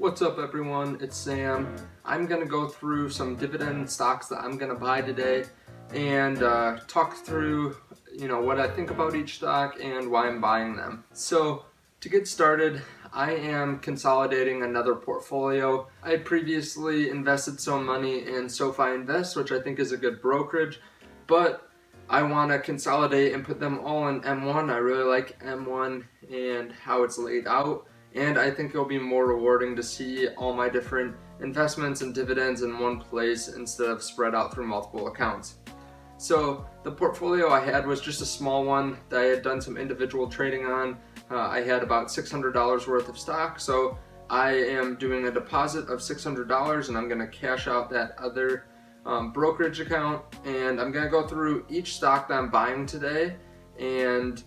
What's up everyone, it's Sam. I'm going to go through some dividend stocks that I'm going to buy today and talk through what I think about each stock and why I'm buying them. So to get started, I am consolidating another portfolio. I had previously invested some money in SoFi Invest, which I think is a good brokerage, but I want to consolidate and put them all in M1. I really like M1 and how it's laid out. And I think it'll be more rewarding to see all my different investments and dividends in one place instead of spread out through multiple accounts. So the portfolio I had was just a small one that I had done some individual trading on. I had about $600 worth of stock, so I am doing a deposit of $600 and I'm going to cash out that other brokerage account, and I'm going to go through each stock that I'm buying today and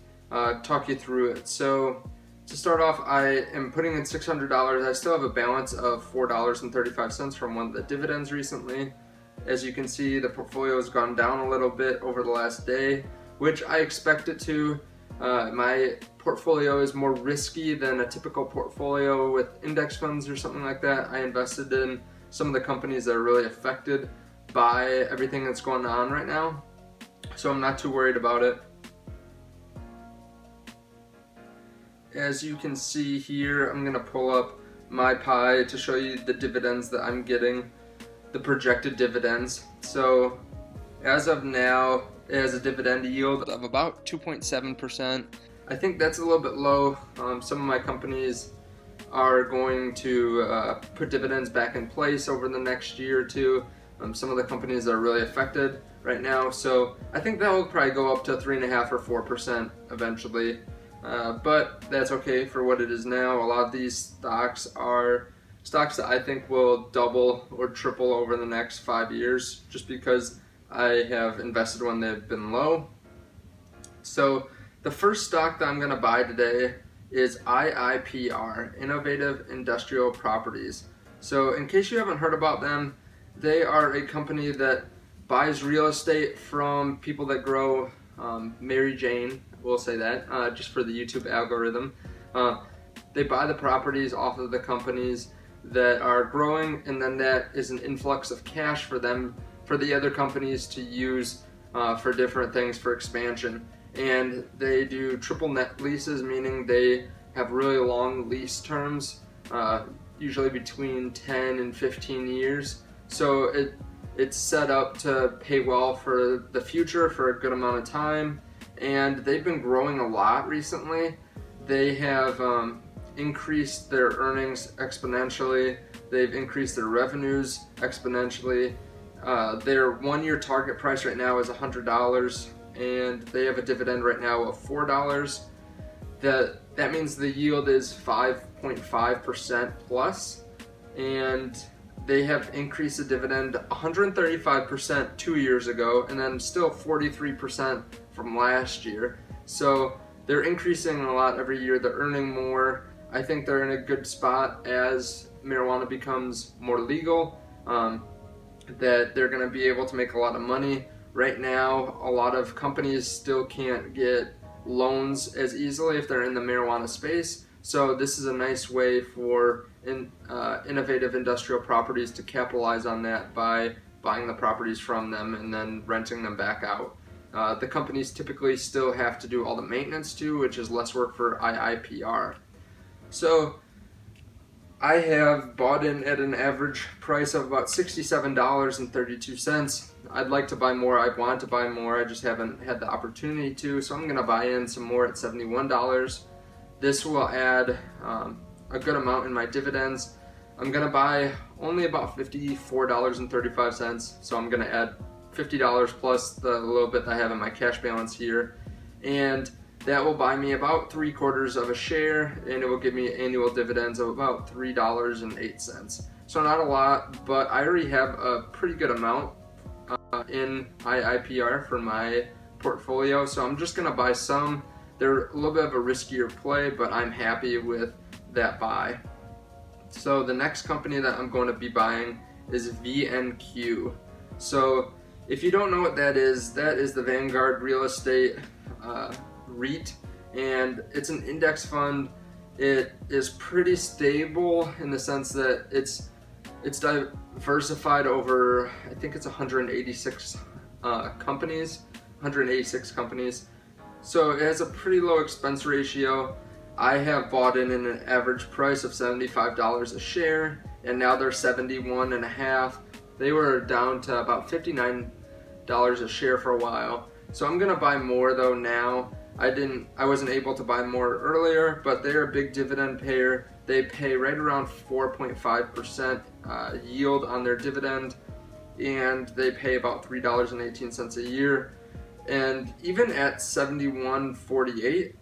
talk you through it. So to start off, I am putting in $600. I still have a balance of $4.35 from one of the dividends recently. As you can see, the portfolio has gone down a little bit over the last day, which I expect it to. My portfolio is more risky than a typical portfolio with index funds or something like that. I invested in some of the companies that are really affected by everything that's going on right now, so I'm not too worried about it. As you can see here, I'm going to pull up my pie to show you the dividends that I'm getting, the projected dividends. So as of now, it has a dividend yield of about 2.7%. I think that's a little bit low. Some of my companies are going to put dividends back in place over the next year or two. Some of the companies are really affected right now, so I think that will probably go up to 3.5% or 4% eventually. But that's okay for what it is now. A lot of these stocks are stocks that I think will double or triple over the next 5 years, just because I have invested when they've been low. So the first stock that I'm going to buy today is IIPR, Innovative Industrial Properties. So in case you haven't heard about them, they are a company that buys real estate from people that grow Mary Jane, we'll say that, just for the YouTube algorithm. They buy the properties off of the companies that are growing, and then that is an influx of cash for them, for the other companies to use for different things, for expansion. And they do triple net leases, meaning they have really long lease terms, usually between 10 and 15 years. So it's set up to pay well for the future for a good amount of time, and they've been growing a lot recently. They have increased their earnings exponentially. They've increased their revenues exponentially. Their 1 year target price right now is $100, and they have a dividend right now of $4. That means the yield is 5.5% plus, and they have increased the dividend 135% 2 years ago, and then still 43% from last year. So they're increasing a lot every year. They're earning more. I think they're in a good spot as marijuana becomes more legal, that they're going to be able to make a lot of money. Right now, a lot of companies still can't get loans as easily if they're in the marijuana space. So this is a nice way for innovative industrial properties to capitalize on that by buying the properties from them and then renting them back out. The companies typically still have to do all the maintenance too, which is less work for IIPR. So I have bought in at an average price of about $67.32. I'd like to buy more. I want to buy more. I just haven't had the opportunity to. So I'm going to buy in some more at $71. This will add a good amount in my dividends. I'm going to buy only about $54.35. So I'm going to add $50 plus the little bit that I have in my cash balance here. And that will buy me about 3/4 of a share, and it will give me annual dividends of about $3.08. So not a lot, but I already have a pretty good amount in IIPR for my portfolio. So I'm just going to buy some. They're a little bit of a riskier play, but I'm happy with that buy. So the next company that I'm going to be buying is VNQ. So if you don't know what that is the Vanguard Real Estate REIT, and it's an index fund It is pretty stable in the sense that it's diversified over, I think it's 186 companies, 186 companies. So it has a pretty low expense ratio. I have bought in at an average price of $75 a share, and now they're 71 and a half. They were down to about $59 a share for a while. So I'm gonna buy more though now. I wasn't able to buy more earlier, but they're a big dividend payer. They pay right around 4.5% yield on their dividend, and they pay about $3.18 a year. And even at $71.48,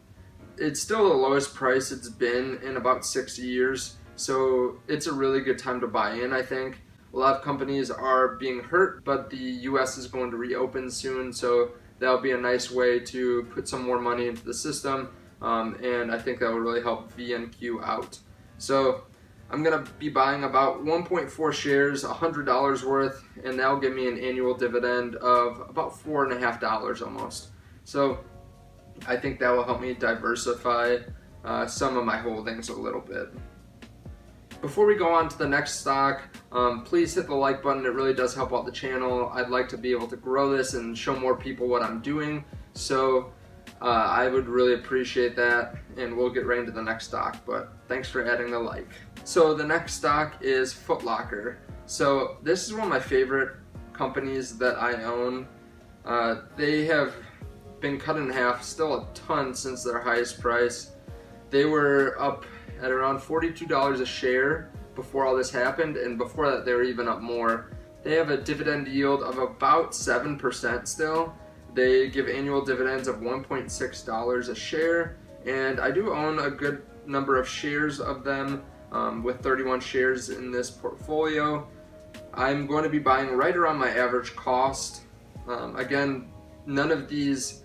it's still the lowest price it's been in about 6 years. So it's a really good time to buy in, I think. A lot of companies are being hurt, but the US is going to reopen soon, so that'll be a nice way to put some more money into the system, and I think that will really help VNQ out. So I'm gonna be buying about 1.4 shares, $100 worth, and that'll give me an annual dividend of about $4.50 almost. So I think that will help me diversify some of my holdings a little bit. Before we go on to the next stock, please hit the like button. It really does help out the channel. I'd like to be able to grow this and show more people what I'm doing. So I would really appreciate that, and we'll get right into the next stock, but thanks for adding the like. So the next stock is Foot Locker. So this is one of my favorite companies that I own. They have been cut in half, still a ton since their highest price. They were up at around $42 a share before all this happened, and before that they were even up more. They have a dividend yield of about 7% still. They give annual dividends of $1.6 a share, and I do own a good number of shares of them, with 31 shares in this portfolio. I'm going to be buying right around my average cost. Again, none of these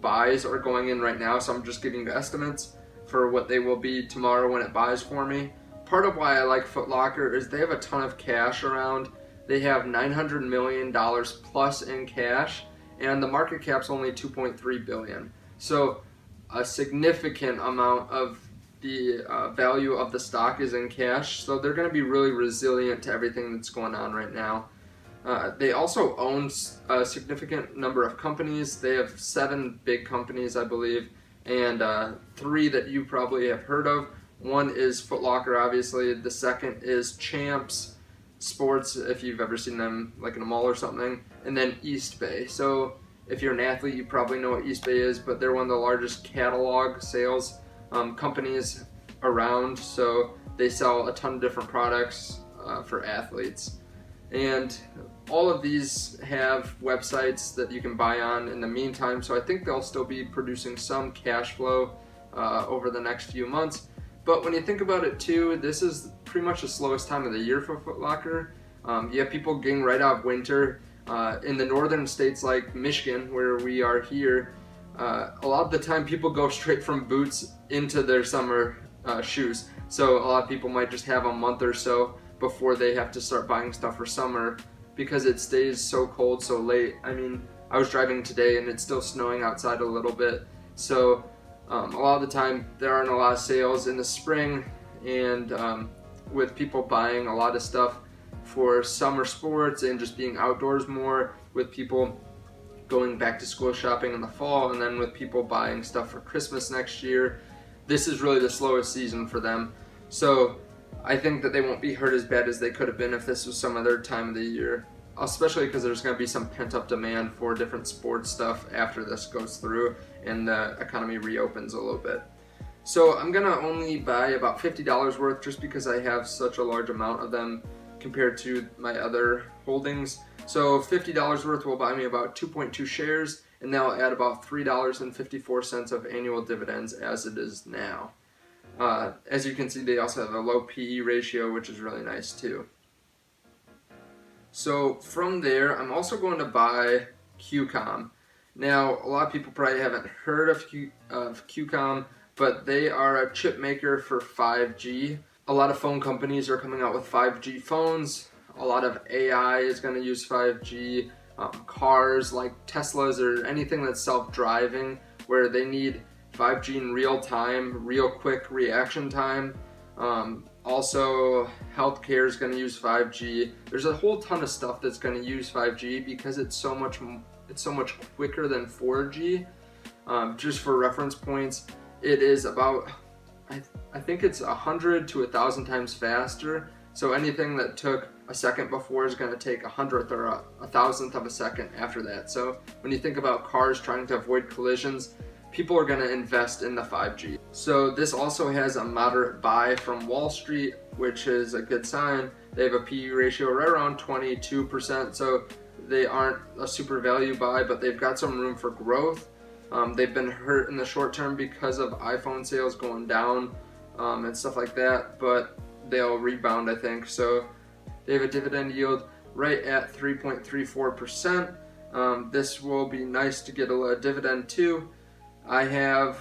buys are going in right now, so I'm just giving you estimates for what they will be tomorrow when it buys for me. Part of why I like Foot Locker is they have a ton of cash around. They have $900 million plus in cash, and the market cap's only $2.3 billion. So a significant amount of the value of the stock is in cash, so they're going to be really resilient to everything that's going on right now. They also own a significant number of companies. They have 7 big companies, I believe, and 3 that you probably have heard of. One is Foot Locker, obviously. The second is Champs Sports, if you've ever seen them like in a mall or something, and then East Bay. So if you're an athlete, you probably know what East Bay is, but they're one of the largest catalog sales companies around. So they sell a ton of different products for athletes. And all of these have websites that you can buy on in the meantime, so I think they'll still be producing some cash flow over the next few months. But when you think about it too, this is pretty much the slowest time of the year for Foot Locker. You have people getting right out of winter. In the northern states like Michigan, where we are here, a lot of the time people go straight from boots into their summer shoes. So a lot of people might just have a month or so before they have to start buying stuff for summer, because it stays so cold so late. I mean, I was driving today and it's still snowing outside a little bit. So a lot of the time there aren't a lot of sales in the spring, and with people buying a lot of stuff for summer sports and just being outdoors more, with people going back to school shopping in the fall, and then with people buying stuff for Christmas next year, this is really the slowest season for them. So I think that they won't be hurt as bad as they could have been if this was some other time of the year, especially because there's going to be some pent-up demand for different sports stuff after this goes through and the economy reopens a little bit. So I'm going to only buy about $50 worth, just because I have such a large amount of them compared to my other holdings. So $50 worth will buy me about 2.2 shares, and that will add about $3.54 of annual dividends as it is now. As you can see, they also have a low PE ratio, which is really nice too. So from there, I'm also going to buy QCOM. Now, a lot of people probably haven't heard of QCOM, but they are a chip maker for 5G. A lot of phone companies are coming out with 5G phones. A lot of AI is going to use 5G. Cars like Teslas or anything that's self-driving, where they need 5G in real time, real quick reaction time. Also, healthcare is going to use 5G. There's a whole ton of stuff that's going to use 5G because it's so much quicker than 4G. Just for reference points, it is about, I think it's 100 to 1,000 times faster. So anything that took a second before is going to take 100th or a 1,000th of a second after that. So when you think about cars trying to avoid collisions, people are going to invest in the 5G. So this also has a moderate buy from Wall Street, which is a good sign. They have a PE ratio right around 22%, so they aren't a super value buy, but they've got some room for growth. They've been hurt in the short term because of iPhone sales going down and stuff like that, but they'll rebound, I think. So they have a dividend yield right at 3.34%. This will be nice to get a dividend too. I have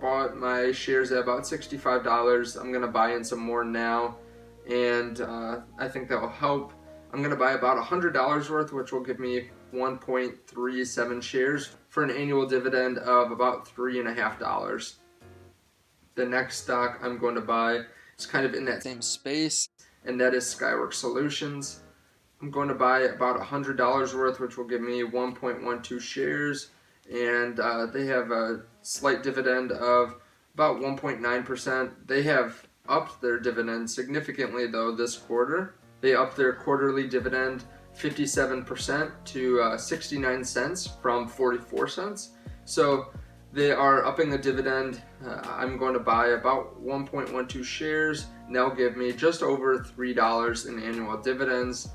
bought my shares at about $65. I'm going to buy in some more now, and I think that will help. I'm going to buy about $100 worth, which will give me 1.37 shares for an annual dividend of about $3.50. The next stock I'm going to buy is kind of in that same space, and that is Skyworks Solutions. I'm going to buy about $100 worth, which will give me 1.12 shares, and they have a slight dividend of about 1.9%. They have upped their dividend significantly though this quarter. They upped their quarterly dividend 57% to 69 cents from 44 cents. So they are upping the dividend. I'm going to buy about 1.12 shares, and that'll give me just over $3 in annual dividends.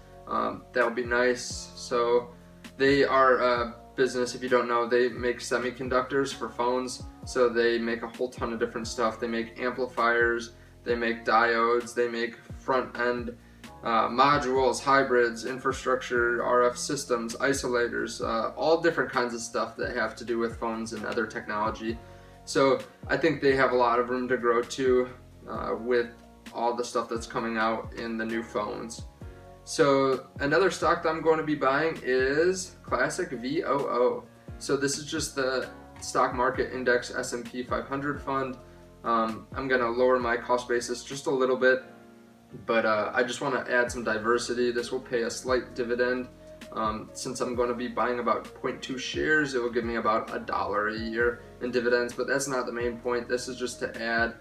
That'll be nice. So they are business, if you don't know, they make semiconductors for phones. So they make a whole ton of different stuff. They make amplifiers, they make diodes, they make front end modules, hybrids, infrastructure, RF systems, isolators, all different kinds of stuff that have to do with phones and other technology. So I think they have a lot of room to grow too with all the stuff that's coming out in the new phones. So another stock that I'm going to be buying is Classic VOO. So this is just the stock market index S&P 500 fund. I'm going to lower my cost basis just a little bit, but I just want to add some diversity. This will pay a slight dividend. Since I'm going to be buying about 0.2 shares, it will give me about $1 a year in dividends, but that's not the main point. This is just to add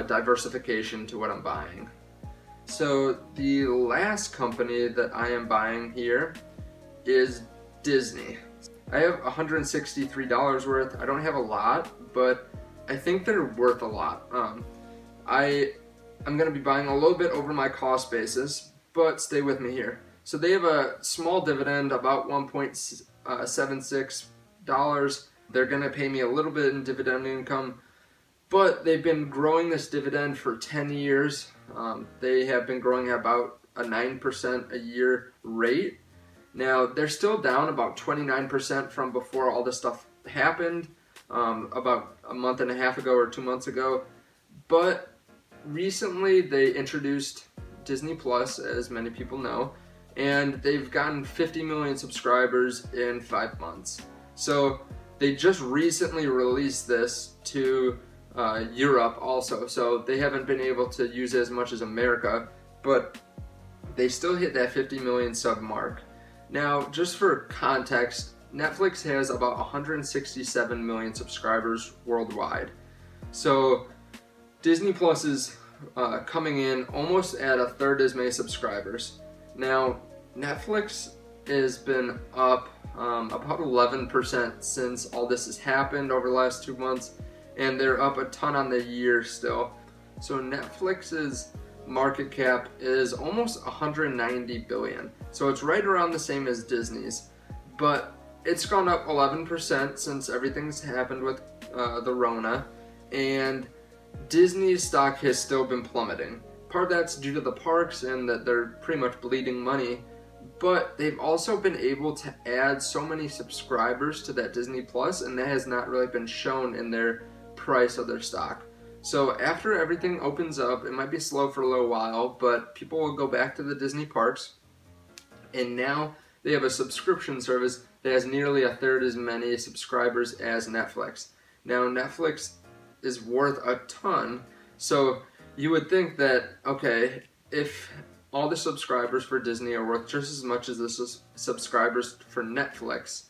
diversification to what I'm buying. So the last company that I am buying here is Disney. I have $163 worth. I don't have a lot, but I think they're worth a lot. I'm going to be buying a little bit over my cost basis, but stay with me here. So they have a small dividend, about $1.76. They're going to pay me a little bit in dividend income, but they've been growing this dividend for 10 years. They have been growing at about a 9% a year rate. Now, they're still down about 29% from before all this stuff happened, about a month and a half ago or 2 months ago. But recently, they introduced Disney Plus, as many people know, and they've gotten 50 million subscribers in 5 months. So they just recently released this to Europe also, so they haven't been able to use it as much as America, but they still hit that 50 million sub mark. Now, just for context, Netflix has about 167 million subscribers worldwide. So Disney Plus is coming in almost at a third as many subscribers. Now, Netflix has been up about 11% since all this has happened over the last 2 months, and they're up a ton on the year still. So Netflix's market cap is almost 190 billion. So it's right around the same as Disney's, but it's gone up 11% since everything's happened with the Rona, and Disney's stock has still been plummeting. Part of that's due to the parks and that they're pretty much bleeding money, but they've also been able to add so many subscribers to that Disney Plus, and that has not really been shown in their price of their stock. So after everything opens up, it might be slow for a little while, but people will go back to the Disney parks, and now they have a subscription service that has nearly a third as many subscribers as Netflix. Now Netflix is worth a ton, so you would think that, okay, if all the subscribers for Disney are worth just as much as the subscribers for Netflix,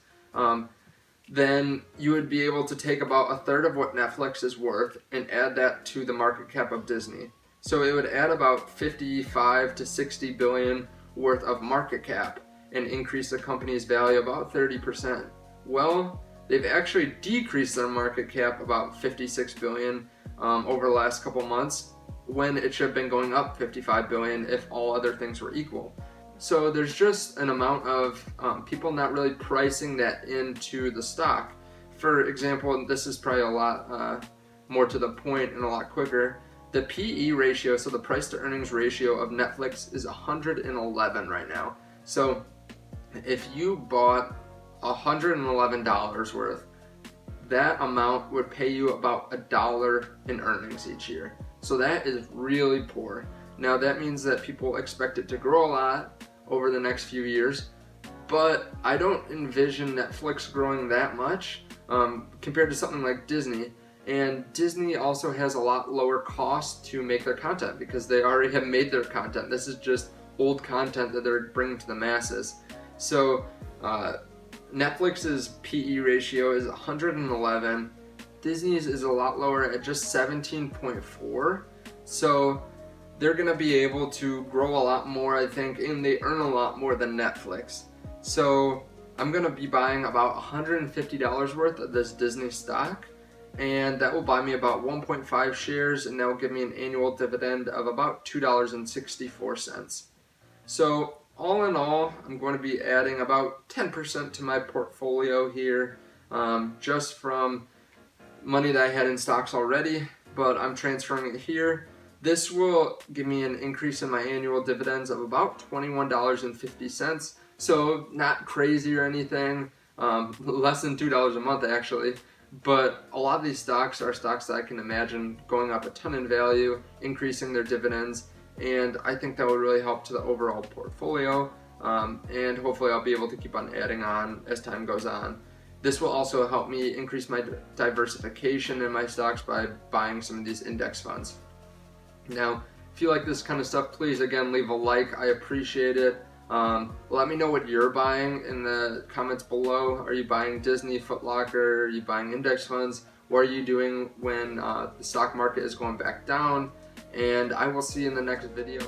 then you would be able to take about a third of what Netflix is worth and add that to the market cap of Disney. So it would add about 55 to 60 billion worth of market cap and increase the company's value about 30%. Well, they've actually decreased their market cap about 56 billion over the last couple months, when it should have been going up 55 billion if all other things were equal. So there's just an amount of people not really pricing that into the stock. For example, and this is probably a lot more to the point and a lot quicker, the PE ratio, so the price to earnings ratio of Netflix, is 111 right now. So if you bought $111 worth, that amount would pay you about $1 in earnings each year. So that is really poor. Now that means that people expect it to grow a lot over the next few years, but I don't envision Netflix growing that much compared to something like Disney. And Disney also has a lot lower cost to make their content because they already have made their content. This is just old content that they're bringing to the masses. So Netflix's PE ratio is 111. Disney's is a lot lower at just 17.4. So they're going to be able to grow a lot more, I think, and they earn a lot more than Netflix. So I'm going to be buying about $150 worth of this Disney stock, and that will buy me about 1.5 shares, and that will give me an annual dividend of about $2.64. So all in all, I'm going to be adding about 10% to my portfolio here, just from money that I had in stocks already, but I'm transferring it here. This will give me an increase in my annual dividends of about $21.50. So not crazy or anything, less than $2 a month actually. But a lot of these stocks are stocks that I can imagine going up a ton in value, increasing their dividends, and I think that will really help to the overall portfolio. And hopefully I'll be able to keep on adding on as time goes on. This will also help me increase my diversification in my stocks by buying some of these index funds. Now, if you like this kind of stuff, please again leave a like. I appreciate it. Let me know what you're buying in the comments below. Are you buying Disney, Foot Locker? Are you buying index funds? What are you doing when the stock market is going back down? And I will see you in the next video.